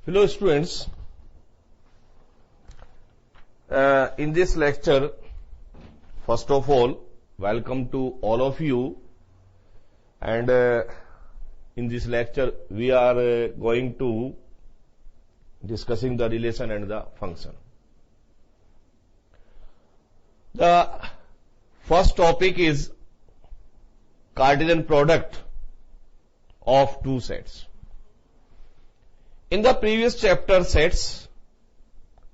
Hello students, in this lecture, first of all, welcome to all of you, and in this lecture we are going to discussing the relation and the function. The first topic is Cartesian product of two sets. In the previous chapter sets,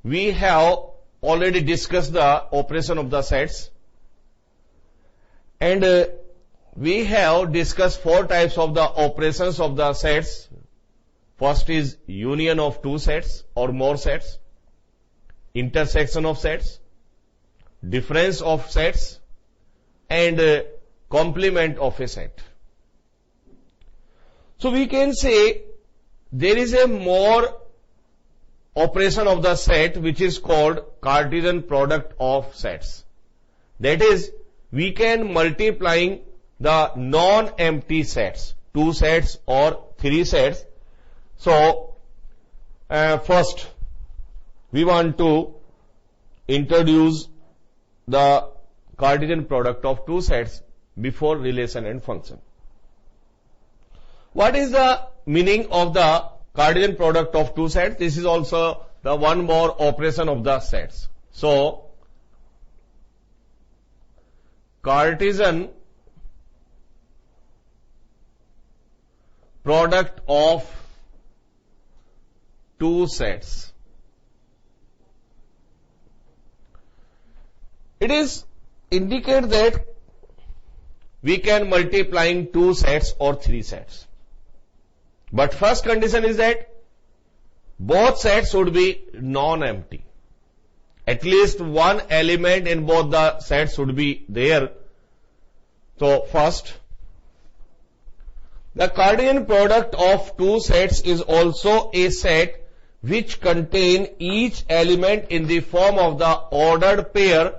we have already discussed the operation of the sets, and we have discussed four types of the operations of the sets. First is union of two sets or more sets, intersection of sets, difference of sets, and complement of a set. So we can say there is a more operation of the set which is called Cartesian product of sets. That is, we can multiplying the non-empty sets, two sets or three sets. So, first we want to introduce the Cartesian product of two sets before relation and function. What is the meaning of the Cartesian product of two sets? This is also the one more operation of the sets. So, Cartesian product of two sets. It is indicate that we can multiplying two sets or three sets. But first condition is that both sets should be non-empty. At least one element in both the sets should be there. So first, the Cartesian product of two sets is also a set which contain each element in the form of the ordered pair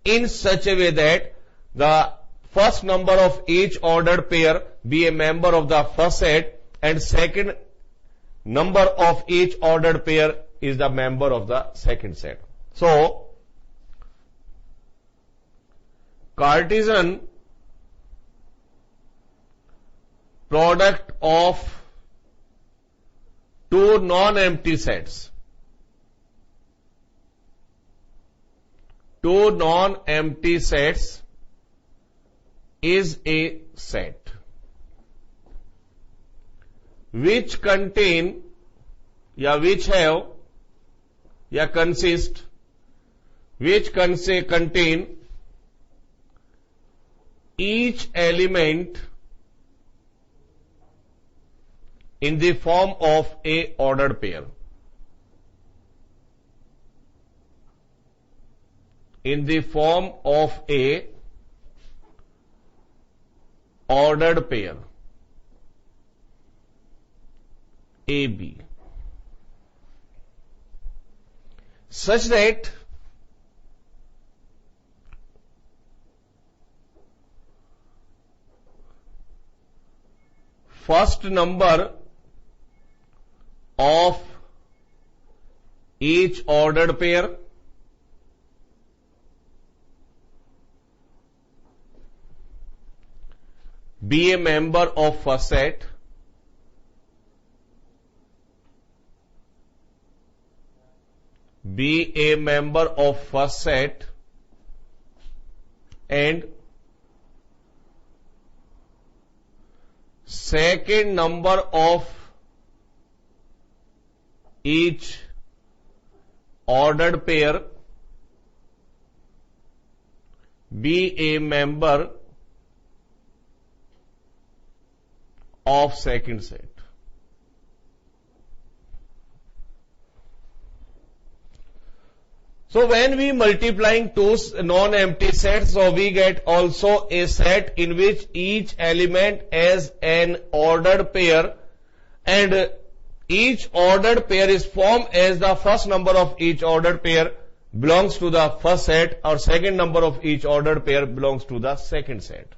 in such a way that the first number of each ordered pair be a member of the first set and second number of each ordered pair is the member of the second set. So, Cartesian product of two non-empty sets. Two non-empty sets is a set which contain which have consist which contain each element in the form of a ordered pair. In the form of a ordered pair AB, such that first number of each ordered pair be a member of first set and second number of each ordered pair be a member of second set. So when we multiplying two non-empty sets, so we get also a set in which each element has an ordered pair and each ordered pair is formed as the first number of each ordered pair belongs to the first set or second number of each ordered pair belongs to the second set.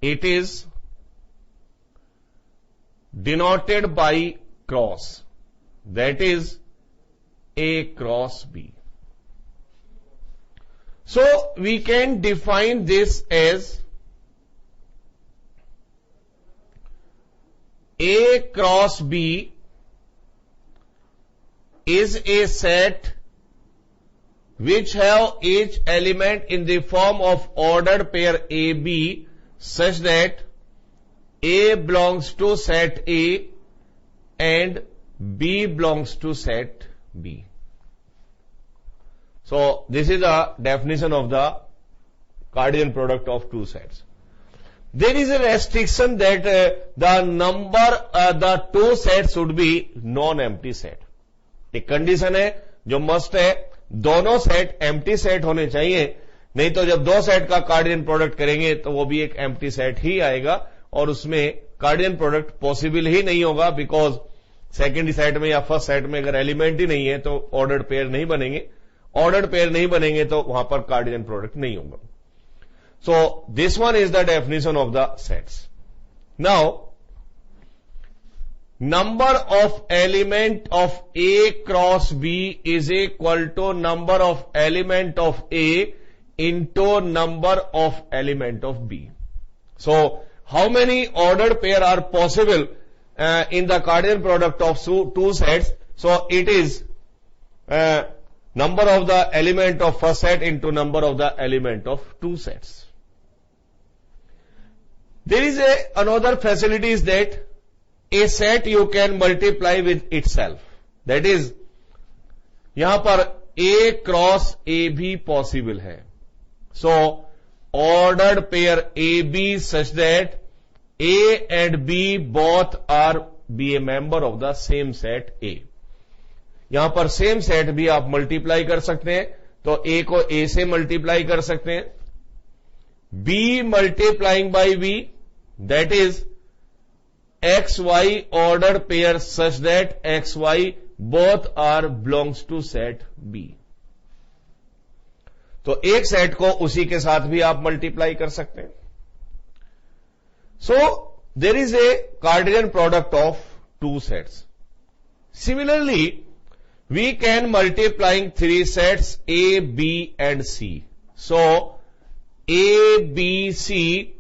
It is denoted by cross, that is A cross B. So we can define this as A cross B is a set which have each element in the form of ordered pair AB such that A belongs to set A and B belongs to set B. So this is the definition of the Cartesian product of two sets. There is a restriction that the two sets should be non-empty set. एक condition है जो must है, दोनों set empty set होने चाहिए, नहीं तो जब दो सेट का कार्डियन प्रोडक्ट करेंगे तो वो भी एक एम्प्टी सेट ही आएगा और उसमें कार्डियन प्रोडक्ट पॉसिबल ही नहीं होगा, बिकॉज सेकेंड सेट में या फर्स्ट सेट में अगर एलिमेंट ही नहीं है तो ऑर्डर्ड पेयर नहीं बनेंगे, ऑर्डर्ड पेयर नहीं बनेंगे तो वहां पर कार्डियन प्रोडक्ट नहीं होगा. So this one is the definition of the sets. Now number of element of A cross B is equal to number of element of A into number of element of B. So how many ordered pair are possible in the Cartesian product of two sets? So it is number of the element of first set into number of the element of two sets. There is another facility is that a set you can multiply with itself. That is, यहां पर A cross A भी possible है. So, ordered pair AB such that A and B both are be a member of the same set A. यहां पर same set भी आप multiply कर सकते हैं, तो A को A से मल्टीप्लाई कर सकते हैं. B multiplying by B, that is XY ordered pair such that XY both are belongs to set B. तो एक सेट को उसी के साथ भी आप मल्टीप्लाई कर सकते हैं. So there is a Cartesian product of two sets. Similarly we can multiplying three sets A, B and C. So A, B, C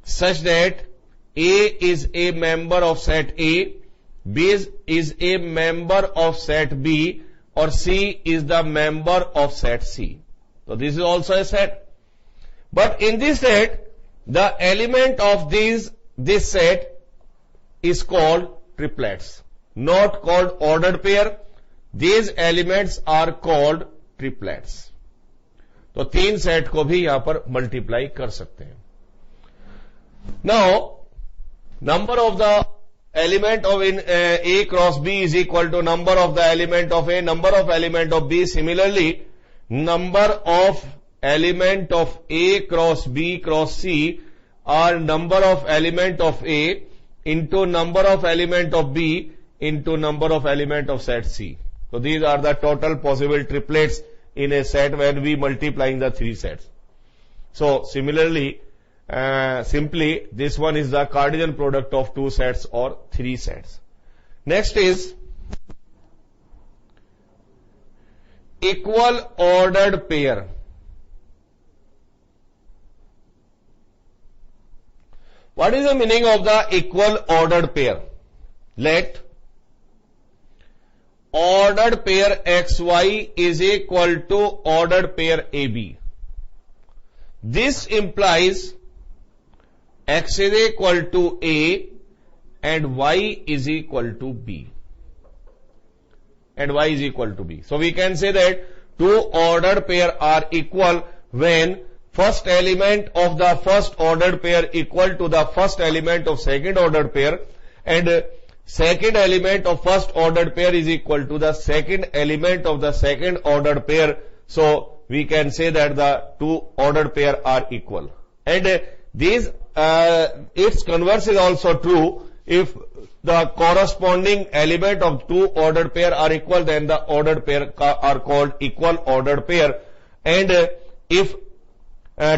such that A is a member of set A, B is a member of set B, or C is the member of set C. So this is also a set. But in this set, the element of this set is called triplets, not called ordered pair. These elements are called triplets. तो तीन set को भी यहां पर multiply कर सकते हैं. Now, number of the element of A cross B is equal to number of the element of A, number of element of B. Similarly, number of element of A cross B cross C are number of element of A into number of element of B into number of element of set C. So these are the total possible triplets in a set when we multiplying the three sets. So similarly, simply this one is the Cartesian product of two sets or three sets. Next is equal ordered pair. What is the meaning of the equal ordered pair? Let ordered pair XY is equal to ordered pair AB. This implies X is equal to A and Y is equal to B. And Y is equal to B. So we can say that two ordered pair are equal when first element of the first ordered pair equal to the first element of second ordered pair and second element of first ordered pair is equal to the second element of the second ordered pair. So we can say that the two ordered pair are equal. And its converse is also true. If the corresponding element of two ordered pair are equal, then the ordered pair are called equal ordered pair. And if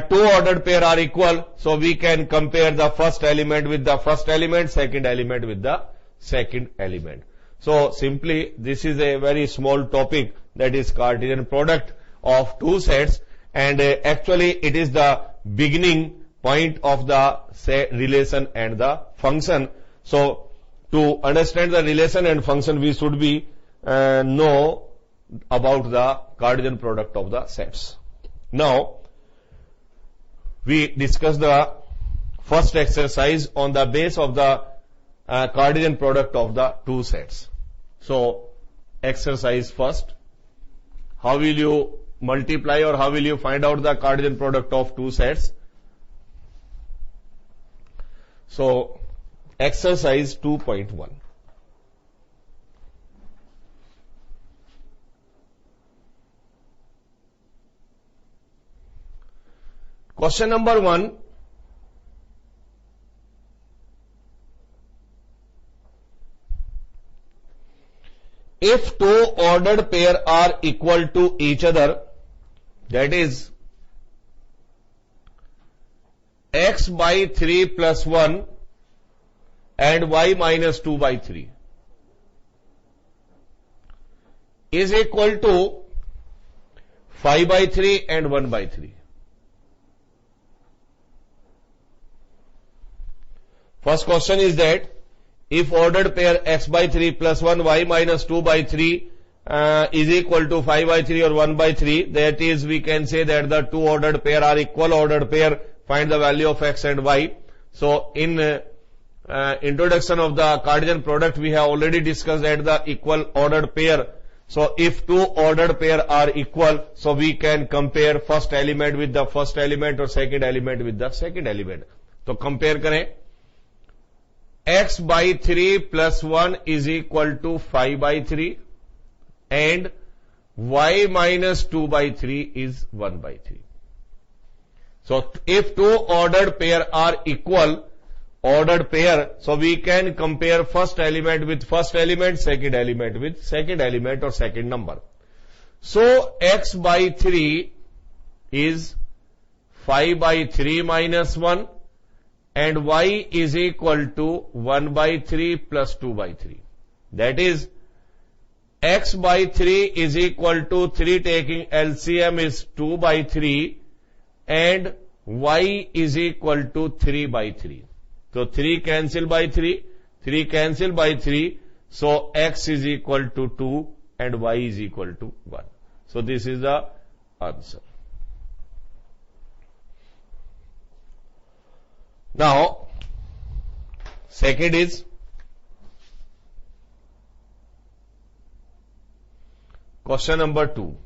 two ordered pair are equal, so we can compare the first element with the first element, second element with the second element. So simply this is a very small topic, that is Cartesian product of two sets, and actually it is the beginning point of the relation and the function. So to understand the relation and function, we should be know about the Cartesian product of the sets. Now we discuss the first exercise on the base of the Cartesian product of the two sets. So exercise first, how will you multiply or how will you find out the Cartesian product of two sets? So exercise 2.1. Question number 1. If two ordered pair are equal to each other, that is x by 3 plus 1 and y minus 2 by 3 is equal to 5 by 3 and 1 by 3. First question is that if ordered pair x by 3 plus 1 y minus 2 by 3 is equal to 5 by 3 or 1 by 3, that is, we can say that the two ordered pair are equal ordered pair. Find the value of x and y. So in introduction of the Cartesian product, we have already discussed that the equal ordered pair. So if two ordered pair are equal, so we can compare first element with the first element or second element with the second element. So compare करें, x by 3 plus 1 is equal to 5 by 3 and y minus 2 by 3 is 1 by 3. So if two ordered pair are equal ordered pair, so we can compare first element with first element, second element with second element or second number. So x by 3 is 5 by 3 minus 1 and y is equal to 1 by 3 plus 2 by 3. That is, x by 3 is equal to 3 taking LCM is 2 by 3 and y is equal to 3 by 3. So 3 cancel by 3, 3 cancel by 3, so x is equal to 2 and y is equal to 1. So this is the answer. Now, second is question number 2.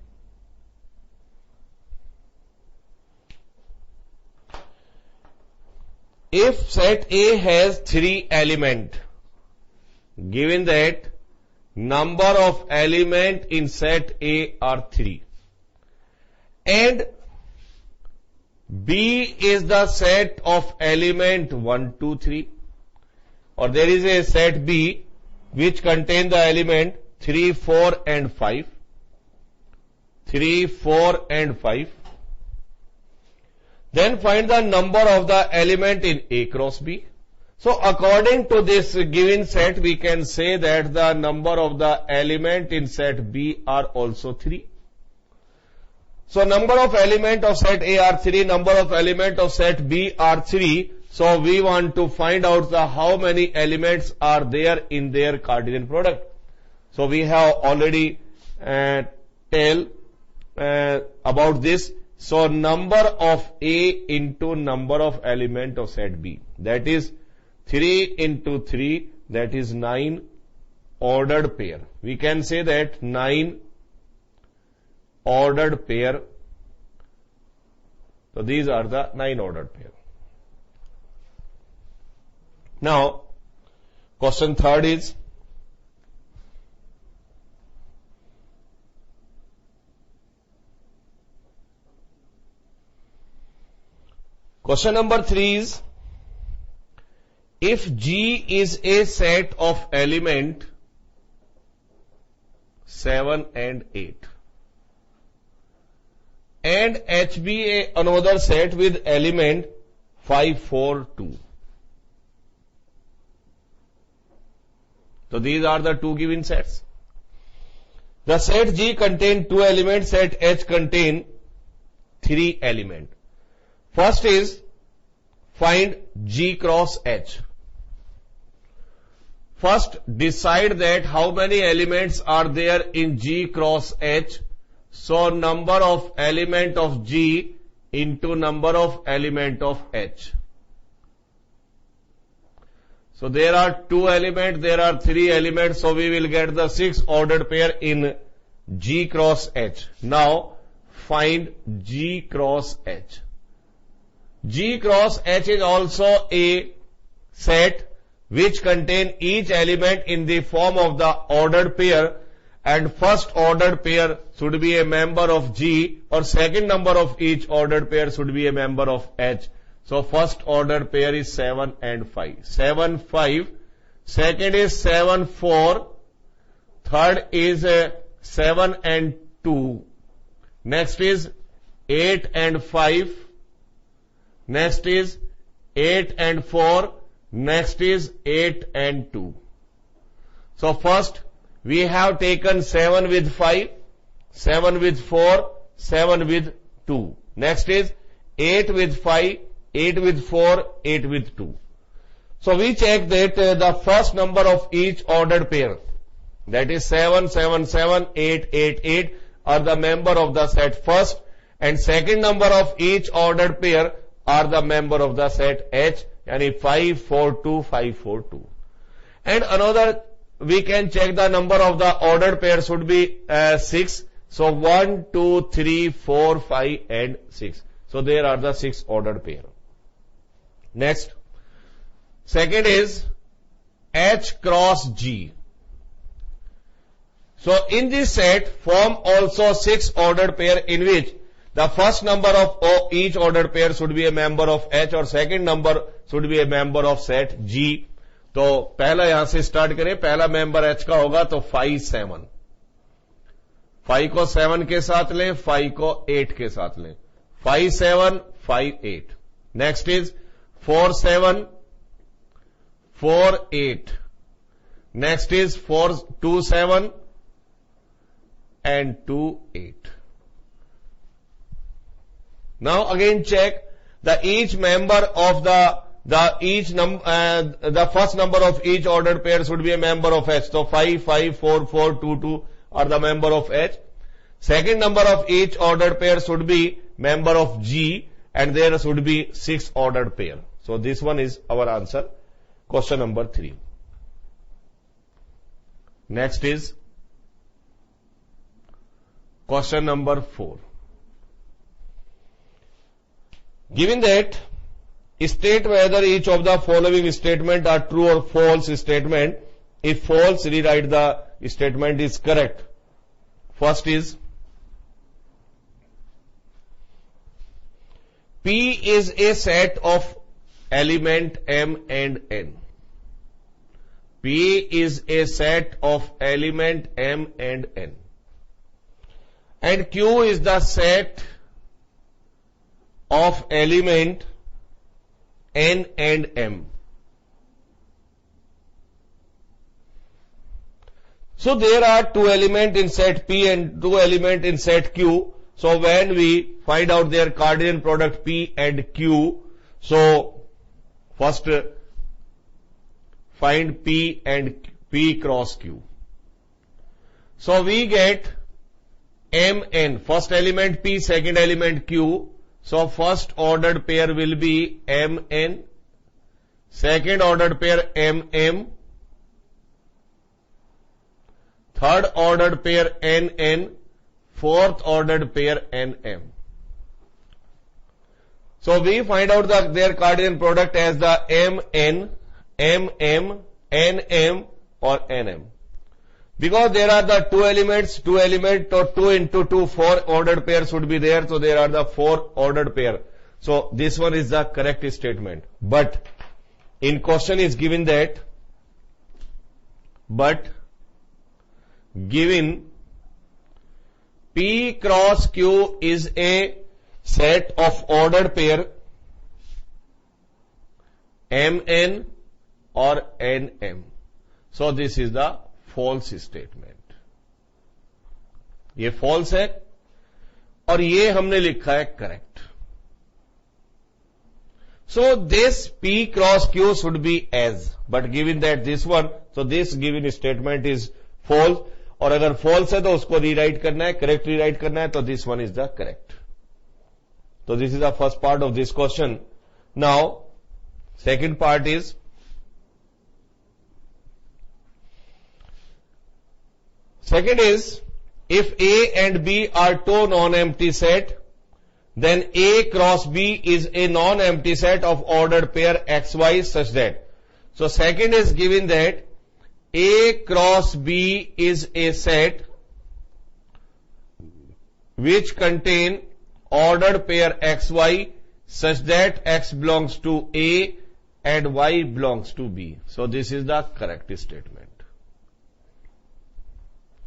If set A has 3 elements, given that number of elements in set A are 3 and B is the set of element 1, 2, 3, or there is a set B which contains the element 3, 4 and 5, 3, 4 and 5, then find the number of the element in A cross B. So according to this given set, we can say that the number of the element in set B are also 3. So number of element of set A are 3, number of element of set B are 3. So we want to find out the how many elements are there in their Cartesian product. So we have already tell about this. So number of A into number of element of set B, that is 3 into 3, that is 9 ordered pair. We can say that 9 ordered pair. So these are the 9 ordered pair. Now, question third is, question number 3 is, if G is a set of element 7 and 8 and HB another set with element 5, 4, 2. So these are the two given sets. The set G contain 2 elements, set H contain 3 elements. First is find G cross H. First decide that how many elements are there in G cross H. So number of element of G into number of element of H. So there are 2 elements, there are 3 elements, so we will get the 6 ordered pair in G cross H. Now find G cross H. G cross H is also a set which contain each element in the form of the ordered pair, and first ordered pair should be a member of G, or second number of each ordered pair should be a member of H. So first ordered pair is 7 and 5. 7, 5. Second is 7, 4. Third is 7 and 2. Next is 8 and 5. Next is 8 and 4. Next is 8 and 2. So first we have taken 7 with 5, 7 with 4, 7 with 2. Next is 8 with 5, 8 with 4, 8 with 2. So we check that the first number of each ordered pair, that is 7, 7, 7, 8, 8, 8 are the member of the set first, and second number of each ordered pair are the member of the set H, and 5, 4, 2, 5, 4, 2. And another, we can check the number of the ordered pair should be 6. So 1, 2, 3, 4, 5 and 6. So there are the 6 ordered pair. Next, second is H cross G. So in this set form also 6 ordered pair in which the first number of each ordered pair should be a member of H और second number should be a member of set G. तो पहला यहां से start करें, पहला member H का होगा तो 5, 7. 5 को 7 के साथ लें, 5 को 8 के साथ लें. 5, 7, 5, 8. Next is 4, 7, 4, 8. Next is 4, 2, 7 and 2, 8. Now again check the each member of the first number of each ordered pair should be a member of H. So 5, 5, 4, 4, 2, 2 are the member of H. Second number of each ordered pair should be member of G, and there should be 6 ordered pair. So this one is our answer. Question number 3. Next is question number 4. Given that, state whether each of the following statement are true or false statement. If false, rewrite the statement is correct. First is P is a set of element M and N. P is a set of element M and N. And Q is the set of element N and M. So there are 2 elements in set P and 2 elements in set Q. So when we find out their Cartesian product P and Q, so first find P and P cross Q. So we get Mn, first element P, second element Q. So first ordered pair will be Mn, second ordered pair Mm, third ordered pair Nn, fourth ordered pair Nm. So we find out their Cartesian product as the Mn, Mm, Nm or Nm. Because there are the 2 elements, or 2 into 2, 4 ordered pair should be there. So there are the 4 ordered pair. So this one is the correct statement. But in question is given that, given P cross Q is a set of ordered pair Mn or Nm. So this is the false statement. ये false है और ये हमने लिखा है correct. So this P cross Q should be as, but given that this one, so this given statement is false. और अगर false है तो उसको rewrite करना है, correct rewrite करना है, तो this one is the correct. So this is the first part of this question. Now, second part is, if A and B are two non-empty set, then A cross B is a non-empty set of ordered pair XY such that. So second is given that A cross B is a set which contain ordered pair XY such that X belongs to A and Y belongs to B. So this is the correct statement.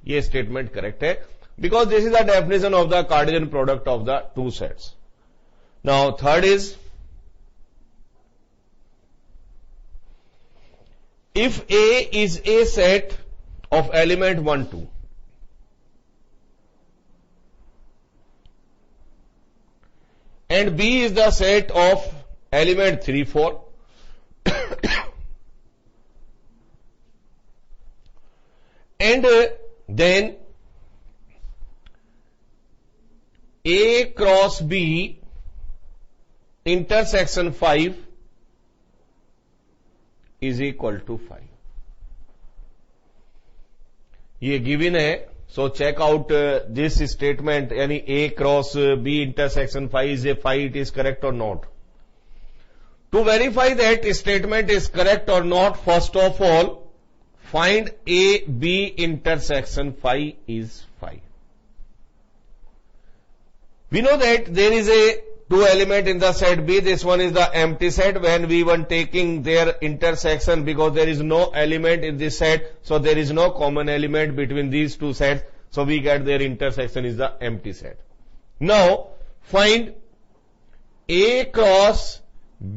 ये statement correct है because this is the definition of the Cartesian product of the two sets. Now third is, if A is a set of element 1, 2, and B is the set of element 3, 4, and then A cross B intersection 5 is equal to 5. ये given है, so check out this statement, यानी A cross B intersection 5 is a 5, it is correct or not. To verify that statement is correct or not, first of all, find A, B intersection 5 is 5. We know that there is a two element in the set B. This one is the empty set when we were taking their intersection because there is no element in this set. So there is no common element between these two sets. So we get their intersection is the empty set. Now find A cross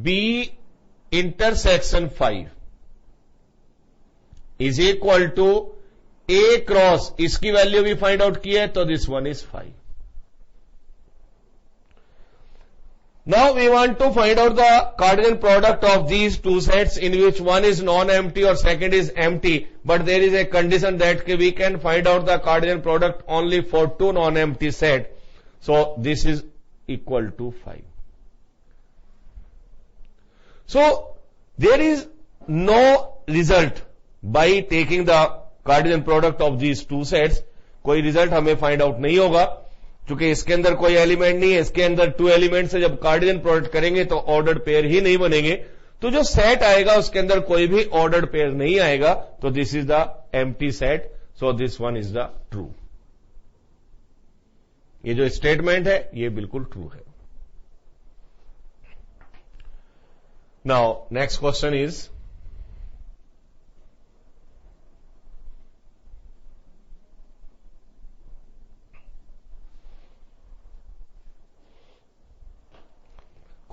B intersection 5 is equal to A cross, इसकी value भी find out की है तो this one is 5. Now we want to find out the Cartesian product of these two sets in which one is non-empty or second is empty, but there is a condition that we can find out the Cartesian product only for two non-empty set. So this is equal to 5. So there is no result by taking the Cartesian product of these two sets. कोई result हमें find out नहीं होगा क्योंकि इसके अंदर कोई element नहीं है. इसके अंदर टू एलिमेंट से जब कार्टेशियन प्रोडक्ट करेंगे तो ऑर्डर्ड पेयर ही नहीं बनेंगे. तो जो सेट आएगा उसके अंदर कोई भी ऑर्डर्ड पेयर नहीं आएगा. तो this is the empty set. So this one is the true. ये जो स्टेटमेंट है ये बिल्कुल ट्रू है. Now next question is,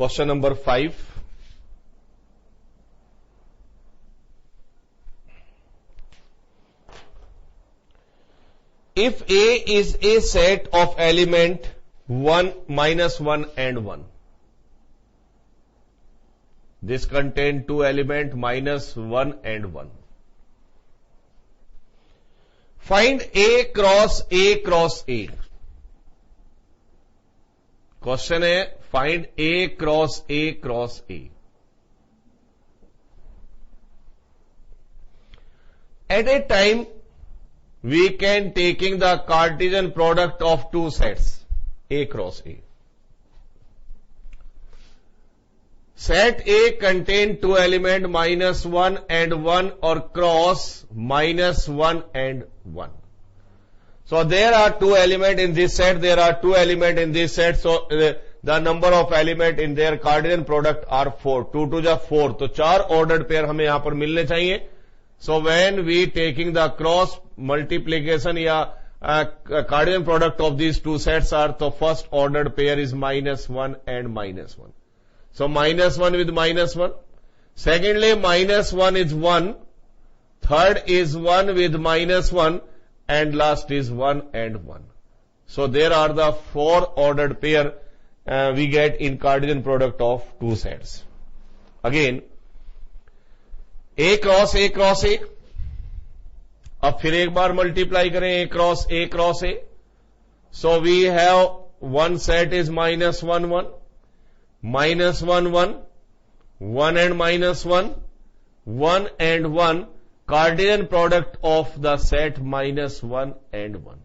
question number 5. If A is a set of element 1, -1 and 1, this contain two element -1 and 1. Find A cross A cross A. Question है find A cross A cross A. At a time we can taking the Cartesian product of two sets A cross A. Set A contain two element -1 and 1 or cross -1 and 1. So there are two elements in this set, there are two elements in this set, so the number of elements in their Cartesian product are 4. 2 to the 4, तो 4 ordered pair हमें यहां पर मिलने चाहिए. So when we taking the cross multiplication या Cartesian product of these two sets are, तो first ordered pair is -1 and -1. So -1 with -1. Secondly, -1 is 1. third is 1 with minus 1, and last is 1 and 1. So there are the 4 ordered pair we get in Cartesian product of two sets. Again, A cross A cross A. अब फिर एक बार multiply करें A cross A. So we have one set is minus 1 1, minus 1 1, 1 and minus 1, 1 and 1, Cartesian product of the set minus 1 and 1.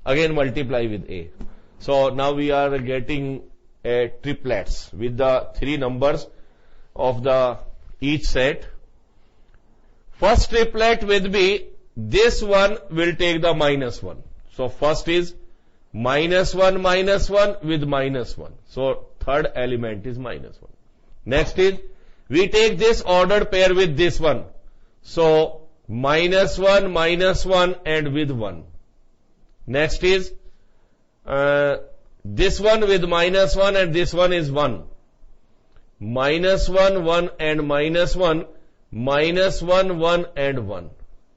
Again multiply with A. So now we are getting a triplets with the 3 numbers of the each set. First triplet will be, this one will take the minus 1. So first is minus 1 with minus 1. So third element is minus 1. Next is, we take this ordered pair with this one. So minus 1 and with 1. Next is, this one with minus 1 and this one is 1. Minus 1 1 and minus 1, minus 1 1 and 1.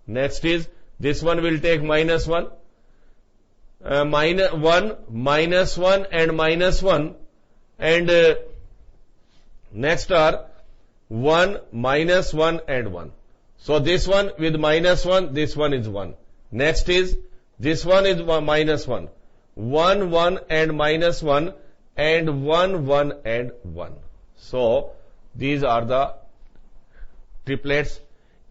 Next is, this one will take minus 1. Minus 1, minus 1 and minus 1, and next are 1, minus 1 and 1. So this one with minus 1, this one is 1. Next is, this one is minus 1. 1 1 and minus 1, and 1 1 and 1. So these are the triplets.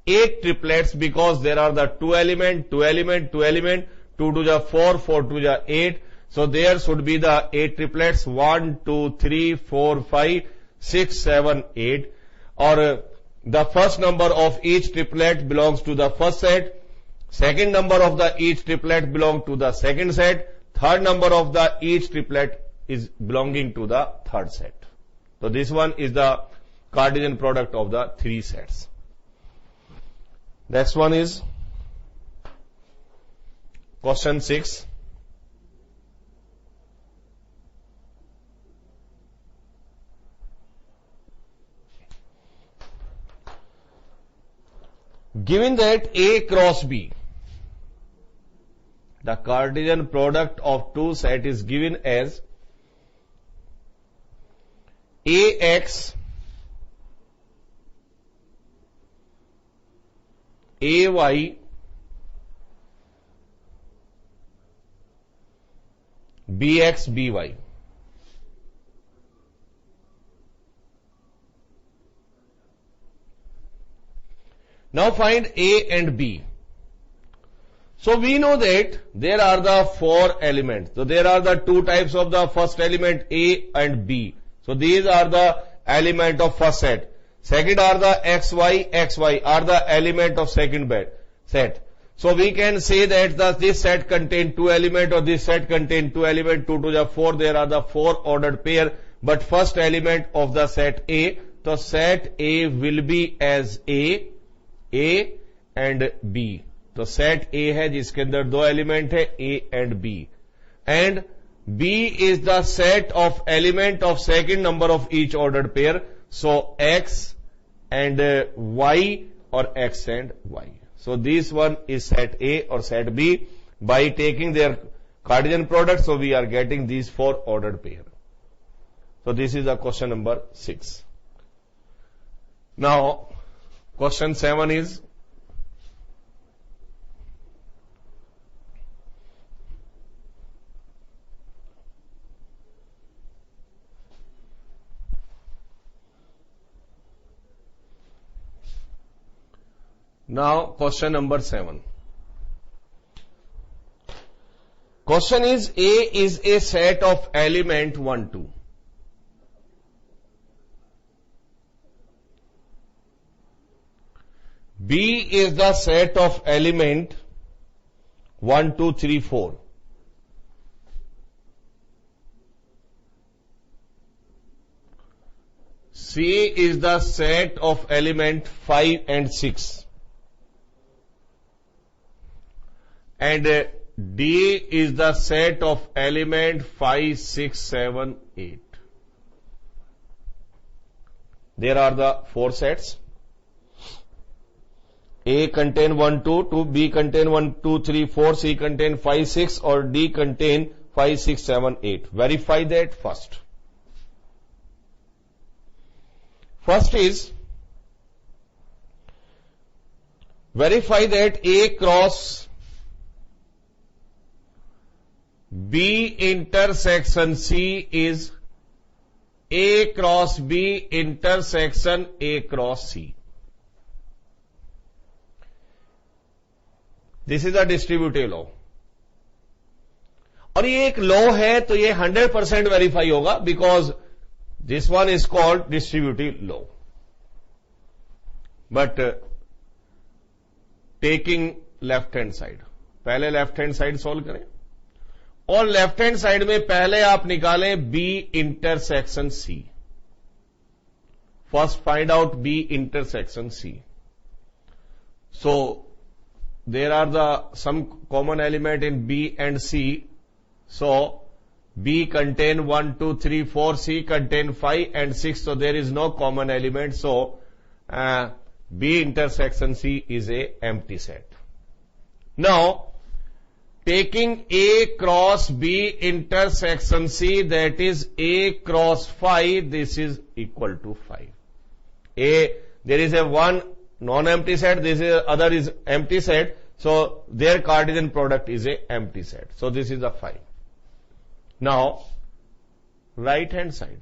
8 triplets, because there are the 2 element, 2 to the 4, 4 to the 8. So there should be the 8 triplets, 1, 2, 3, 4, 5, 6, 7, 8. Or the first number of each triplet belongs to the first set. Second number of the each triplet belongs to the second set. Third number of the each triplet is belonging to the third set. So this one is the Cartesian product of the 3 sets. Next one is question 6. Given that A cross B, the Cartesian product of two sets is given as AX, AY, BX, BY. Now find A and B. So we know that there are the 4 elements. So there are the 2 types of the first element, A and B. So these are the element of first set. Second are the XY are the element of second set. So we can say that this set contains 2 elements, or this set contains 2 elements, 2 to the 4, there are the 4 ordered pair, but first element of the set A, so set A will be as A and B. तो set A है जिसके अंदर 2 element है A and B, and B is the set of element of second number of each ordered pair, so X and Y or X and Y. So this one is set A or set B. By taking their Cartesian product, so we are getting these 4 ordered pair. So this is the question number 6. Now question 7 is, now question number 7. Question is, A is a set of element 1 2. B is the set of element 1 2 3 4. C is the set of element 5 and 6. And D is the set of element 5, 6, 7, 8. There are the 4 sets. A contain 1, 2, B contain 1, 2, 3, 4, C contain 5, 6, or D contain 5, 6, 7, 8. Verify that first. First is, verify that A cross B intersection C is A cross B intersection A cross C. This is a distributive law, और ये एक law है तो ये 100% verify होगा, because this one is called distributive law. But taking left hand side, पहले left hand side solve करें, और लेफ्ट हैंड साइड में पहले आप निकालें B intersection C. First find out B intersection C. So there are some common element in B and C. So B contain 1, 2, 3, 4, C contain 5 and 6. So there is no common element. So B intersection C is a empty set. Now taking A cross B intersection C, that is A cross 5, this is equal to 5. There is a one non-empty set, this is other is empty set, so their Cartesian product is a empty set. So this is a 5. Now, right hand side.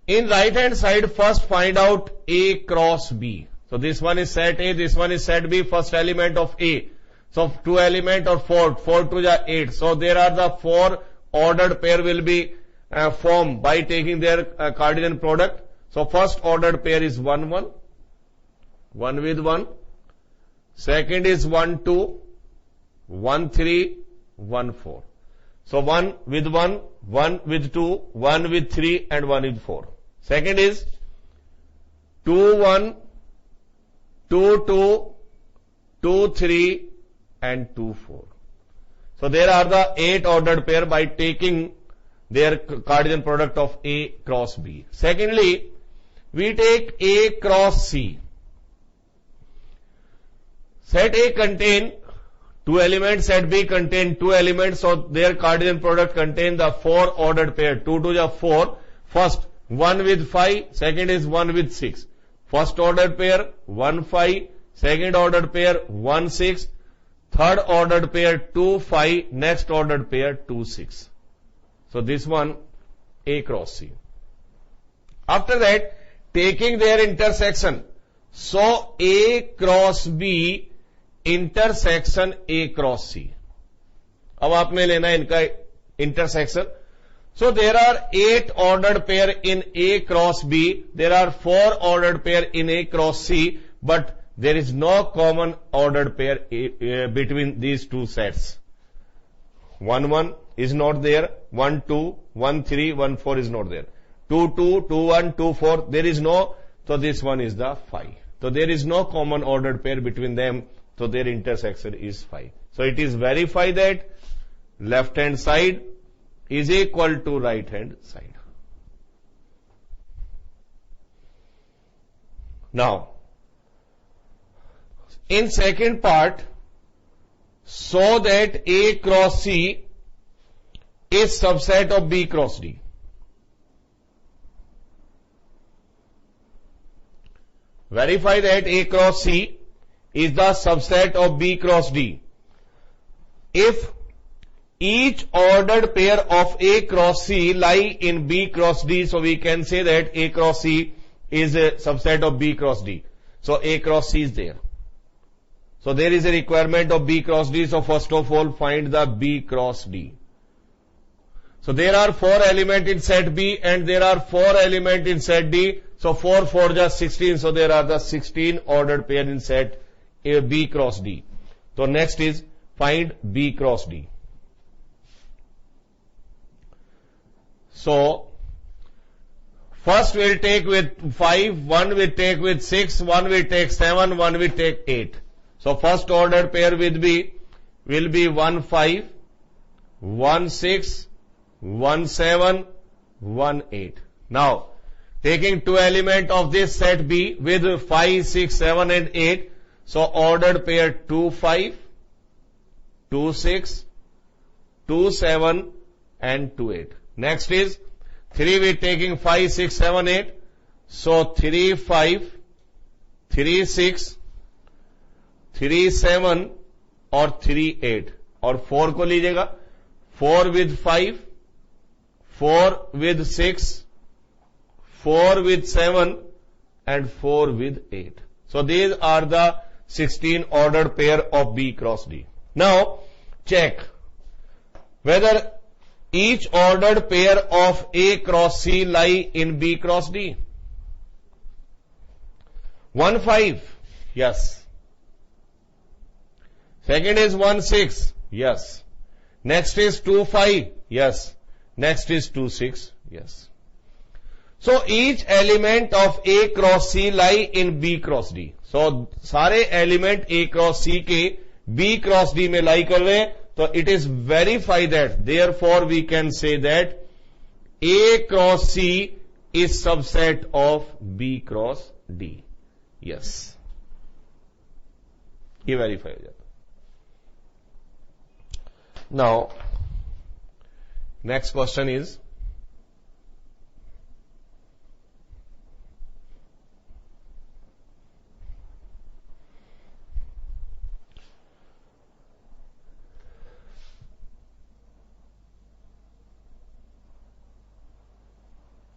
In right hand side, first find out A cross B. So this one is set A, this one is set B, first element of A. So 2 element or 4, 4 to the 8. So there are the 4 ordered pair will be formed by taking their Cartesian product. So first ordered pair is 1, 1. 1 with 1, second is 1, 2, 1, 3, 1, 4. So 1 with 1, 1 with 2, 1 with 3 and 1 with 4. Second is 2, 1, 2, 2, 2, 3 and 2, 4. So there are the 8 ordered pair by taking their Cartesian product of A cross B. Secondly, we take A cross C. Set A contain 2 elements, set B contain 2 elements, so their Cartesian product contain the 4 ordered pair, 2 to the 4. First 1 with 5, second is 1 with 6. First ordered pair 1, 5, second ordered pair 1, 6, third ordered pair 2, 5, next ordered pair 2, 6. So this one A cross C. After that, taking their intersection, so A cross B intersection A cross C. अब आपने लेना है इनका intersection. So there are 8 ordered pair in A cross B, there are 4 ordered pair in A cross C, but there is no common ordered pair between these two sets. 1, 1 is not there, 1, 2, 1, 3, 1, 4 is not there, 2, 2, 2, 1, 2, 4, there is no, so this one is the 5. So there is no common ordered pair between them. So their intersection is 5. So it is verify that left hand side is equal to right hand side. Now, in second part, show that A cross C is subset of B cross D. Verify that A cross C is the subset of B cross D. If each ordered pair of A cross C lie in B cross D, so we can say that A cross C is a subset of B cross D. So A cross C is there. So there is a requirement of B cross D. So first of all, find the B cross D. So there are 4 elements in set B and there are 4 elements in set D. So 4, 4 just 16. So there are the 16 ordered pair in set A, B cross D. So next is find B cross D. So first we'll take with 5, one we'll take with 6, one we'll take 7, one we'll take 8. So first ordered pair will be 1, 5, 1, 6, 1, 7, 1, 8. Now taking 2 elements of this set B with 5, 6, 7 and 8. So ordered pair 2, 5, 2, 6, 2, 7 and 2, 8. Next is 3 we're taking 5, 6, 7, 8. So 3, 5, 3, 6, 3, 7 और 3, 8 और 4 को लीजिएगा 4 with 5, 4 with 6, 4 with 7 and 4 with 8. So these are the 16 ordered pair of B cross D. Now check whether each ordered pair of A cross C lie in B cross D. 1, 5, yes. Second is 1, 6, yes. Next is 2, 5, yes. Next is 2, 6, yes. So each element of A cross C lie in B cross D. So सारे element A cross C के B cross D में lie कर रहे हैं, तो it is verify that, therefore we can say that A cross C is subset of B cross D. Yes. ये verify हो जाता. Now, next question is,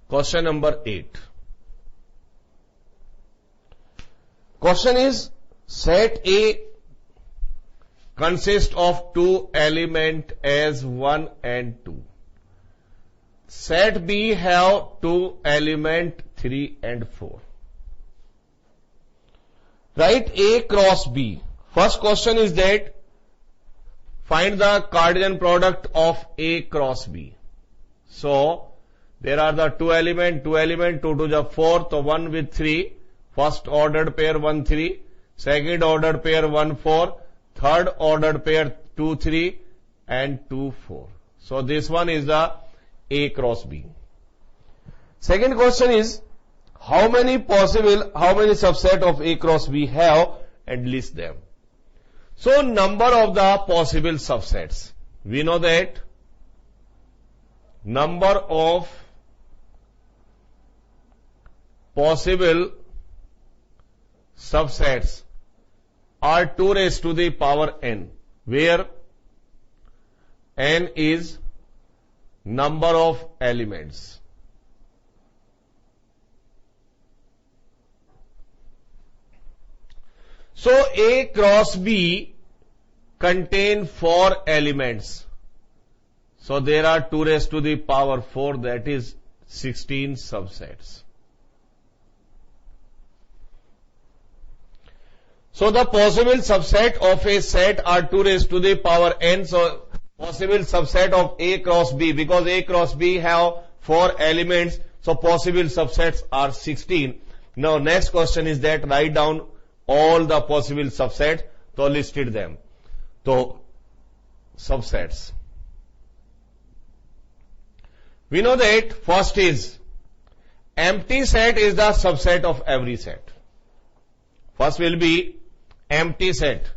question number 8. Question is, set A consists of two elements as 1 and 2. Set B have two elements 3 and 4. Write A cross B. First question is that find the Cartesian product of A cross B. So there are the two elements, 2 to the 4, so 1 with 3. First ordered pair 1, 3. Second ordered pair 1, 4. Third ordered pair 2, 3 and 2, 4. So this one is the A cross B. Second question is, how many subset of A cross B have, and list them. So number of the possible subsets. We know that number of possible subsets are 2 raised to the power n, where n is number of elements. So A cross B contain 4 elements. So there are 2 raised to the power 4, that is 16 subsets. So the possible subset of a set are 2 raised to the power n. So possible subset of A cross B, because A cross B have 4 elements, so possible subsets are 16. Now next question is that write down all the possible subsets, so listed them. So subsets. We know that first is empty set is the subset of every set. First will be empty set.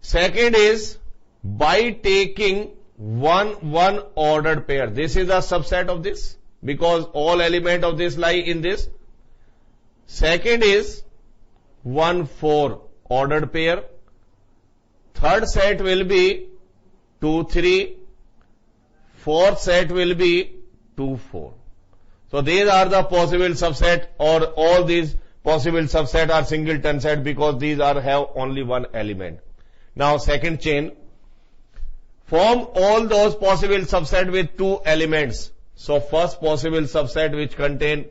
Second is by taking one ordered pair. This is a subset of this because all element of this lie in this. Second is 1, 4 ordered pair. Third set will be 2, 3. Fourth set will be 2, 4. So these are the possible subset, or all these possible subset are singleton set because these have only one element. Now second chain, form all those possible subset with 2 elements. So first possible subset which contain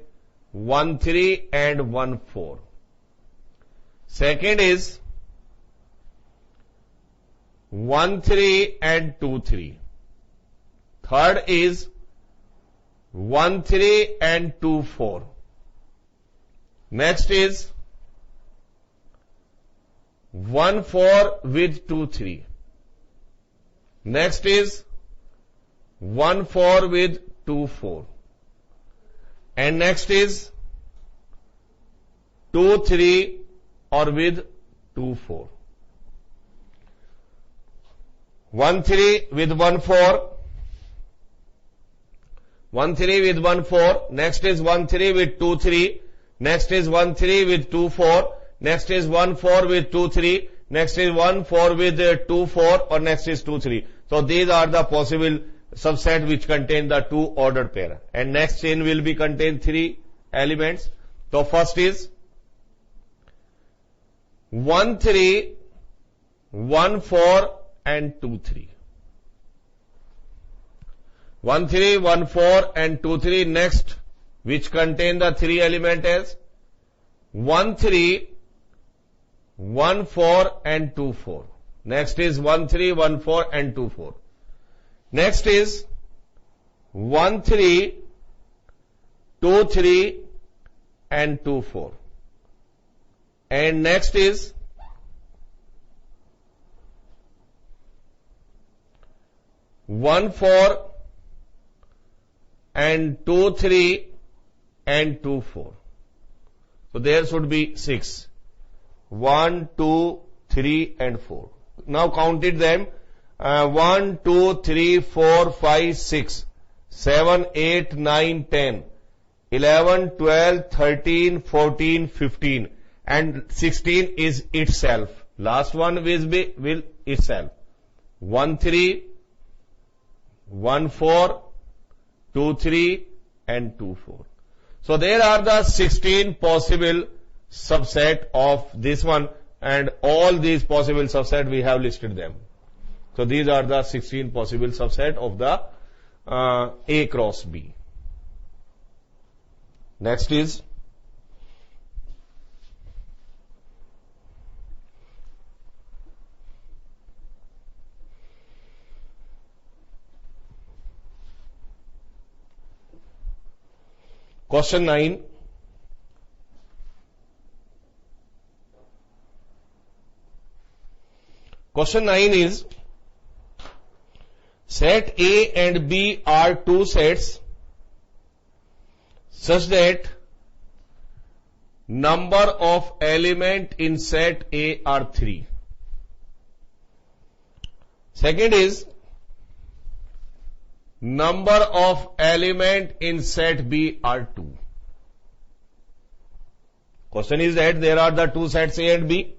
1, 3 and 1, 4. Second is 1, 3 and 2, 3. Third is 1, 3 and 2, 4. Next is 1, 4 with 2, 3. Next is 1, 4 with 2, 4. And next is 2, 3 or with 2, 4. 1, 3 with 1, 4. 1, 3 with 1, 4. Next is 1, 3 with 2, 3. Next is 1, 3 with 2, 4. Next is 1, 4 with 2, 3. Next is 1, 4 with 2, 4. Or next is 2, 3. So these are the possible subset which contain the 2 ordered pair. And next chain will be contain 3 elements. So first is 1, 3, 1, 4 and 2, 3. 1, 3, 1, 4 and 2, 3. Next, which contain the 3 element as 1, 3, 1, 4 and 2, 4. Next is 1, 3, 1, 4 and 2, 4. Next is 1, 3, 2, 3 and 2, 4. And next is 1, 4 and 2, 3 and 2, 4. So there should be 6. 1, 2, 3 and 4. Now counted them. 1, 2, 3, 4, 5, 6, 7, 8, 9, 10, 11, 12, 13, 14, 15 and 16 is itself. Last one will itself. 1, 3, 1, 4, 2, 3 and 2, 4. So there are the 16 possible subset of this one, and all these possible subset we have listed them. So these are the 16 possible subset of the A cross B. Next is question 9. Question 9 is, set A and B are two sets such that number of element in set A are 3. Second is, number of element in set B are 2. Question is that there are the two sets A and B.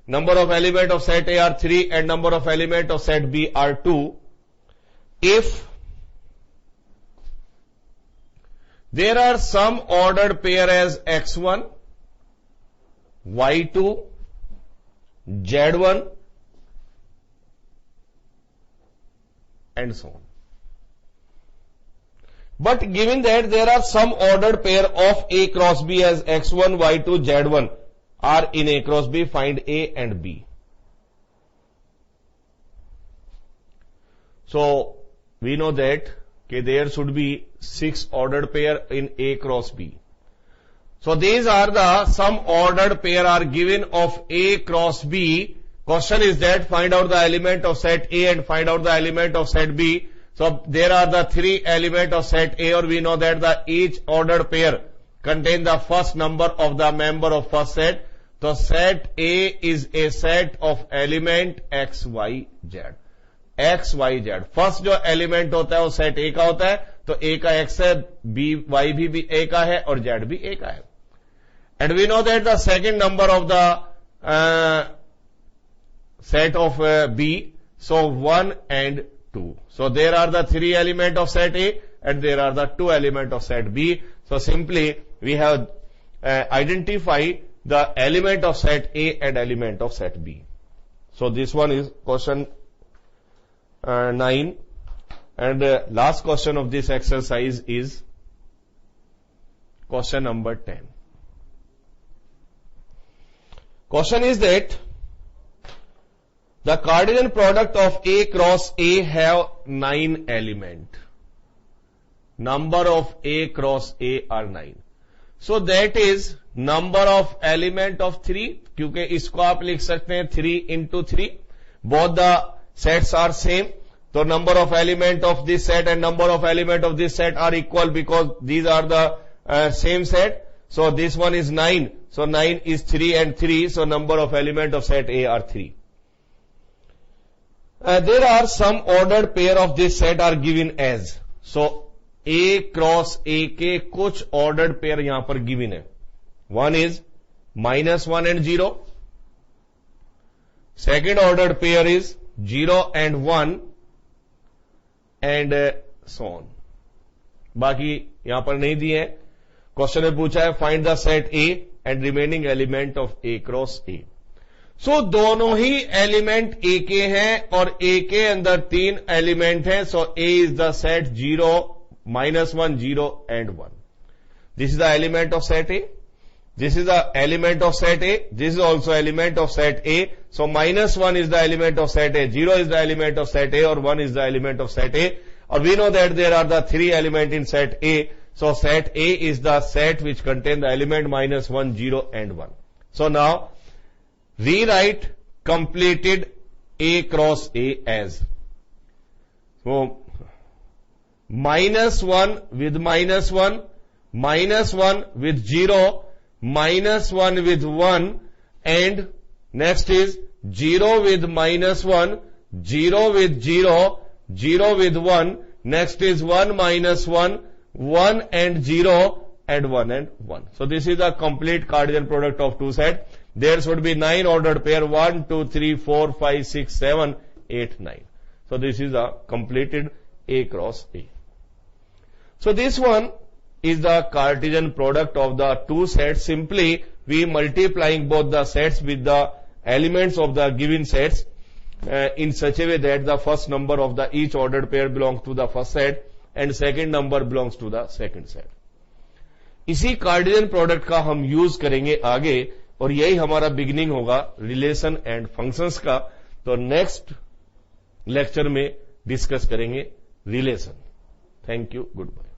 Number of element of set A are 3 and number of element of set B are 2. If there are some ordered pair as x1, y2, z1 and so on. But given that there are some ordered pair of A cross B as x1, y2, z1 are in A cross B, find A and B. So we know that there should be 6 ordered pair in A cross B. So these are the some ordered pair are given of A cross B. Question is that find out the element of set A and find out the element of set B. So there are the 3 element of set A, or we know that the each ordered pair contain the first number of the member of first set. So set A is a set of element x, y, z. x, y, z. First जो element होता है वो set A का होता है, तो A का x है, B, y भी A का है और Z भी A का है. And we know that the second number of the set of B, so 1 and 2. So there are the 3 element of set A and there are the 2 element of set B. So simply we have identified the element of set A and element of set B. So this one is question 9, and last question of this exercise is question number 10. Question is that the Cartesian product of A cross A have 9 element. Number of A cross A are 9. So that is number of element of 3, क्योंकि इसको आप लिख सकते हैं 3 into 3. Both the sets are same. So number of element of this set and number of element of this set are equal because these are the same set. So this one is 9. So 9 is 3 and 3. So number of element of set A are 3. There are some ordered pair of this set are given as. So A cross A के कुछ ordered pair यहां पर given है. One is -1 and 0. Second ordered pair is 0 and 1 and so on. बाकी यहां पर नहीं दिए हैं. क्वेश्चन में पूछा है find the set A and remaining element of A cross A. So दोनों ही एलिमेंट ए के हैं और ए के अंदर 3 एलिमेंट हैं. सो ए is the set 0, -1, 0 and 1. This is the element of set A. This is the element of set A. This is also element of set A. So -1 is the element of set A, 0 is the element of set A, or 1 is the element of set A. Or we know that there are the 3 elements in set A. So set A is the set which contain the element -1, 0 and 1. So now rewrite completed A cross A as. So -1 with -1, -1 with 0, -1 with 1, and next is 0 with -1, 0 with 0, 0 with 1, next is 1 -1, 1 and 0, and 1 and 1. So this is the complete Cartesian product of two sets. There should be 9 ordered pair, 1, 2, 3, 4, 5, 6, 7, 8, 9. So this is the completed A cross A. So this one is the Cartesian product of the two sets. Simply we multiplying both the sets with the elements of the given sets in such a way that the first number of the each ordered pair belongs to the first set and second number belongs to the second set. इसी Cartesian product का हम use करेंगे आगे और यही हमारा beginning होगा relation and functions का. तो नेक्स्ट लेक्चर में डिस्कस करेंगे relation. Thank you. Good bye.